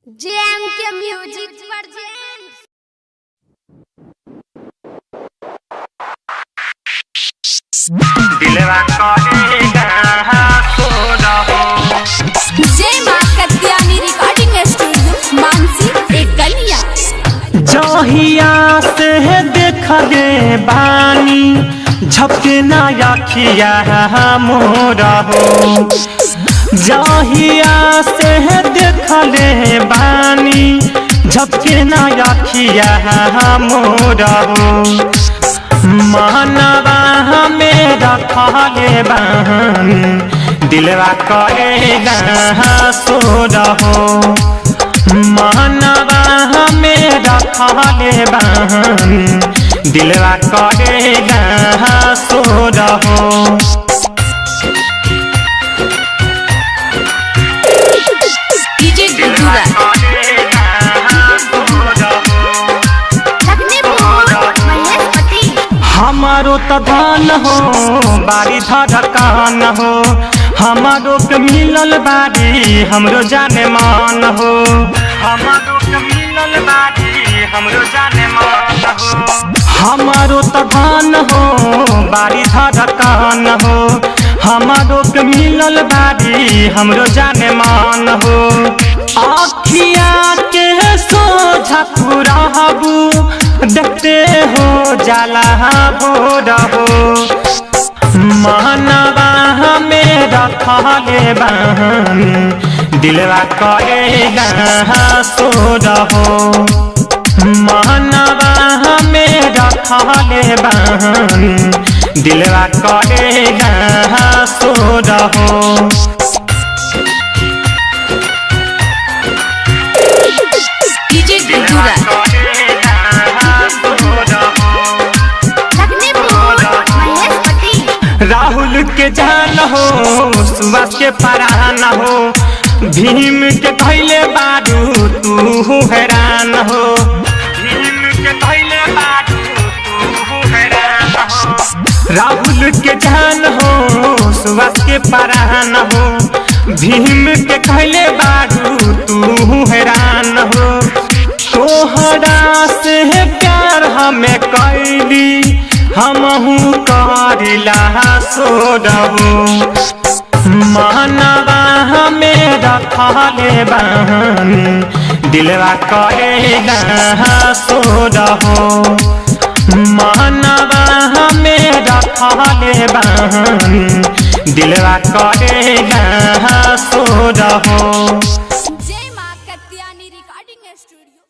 JM के music present. दिलवा करेगा सो रहो। जय मां कत्यानी रिकॉर्डिंग स्टूडियो मानसी एक गलिया। जहिया से देखले बानी झपके ना अखिया मोरा हो। जहिया से देखले बानी झपके ना अखिया मोरा हो। मनवा में रखले बानी दिलवा करेगा सो रहो। मनवा में रखले बानी दिलवा करेगा सो रहो। डीजे गुजरा हमारो तो धन हो बारी धड़कन हो। हमारो के मिलल बारी हमरो जाने मान हो। हमारो के मिलल बारी हमरो जाने मान हो। हमारो तो धन हो बारी धड़कन हो। हमारो के मिलल बारी हमरो जाने मान हो। आखिया के सोझा रहबू देखते हो जाला भोर हो। मनवा में रखले बानी दिलवा करेगा सो रहो। मनवा में रखले बानी दिलवा करेगा सो रहो। डीजे गुजरा राहुल के जान हो सुभाष के परान हो। भीम के कहले बारू तू हैरान हो। भीम के कहले बारू तू हैरान हो। राहुल के जान हो सुभाष के परान हो। भीम के कहले बारू तू हैरान हो। तोहरा से प्यार हमें कैली हमहू करिला सो रहो। मनवा में रखले बानी दिलवा करेगा सो रहो। मनवा में रखले बानी दिलवा करेगा सो रहो। जय मां कत्यानी रिकॉर्डिंग स्टूडियो।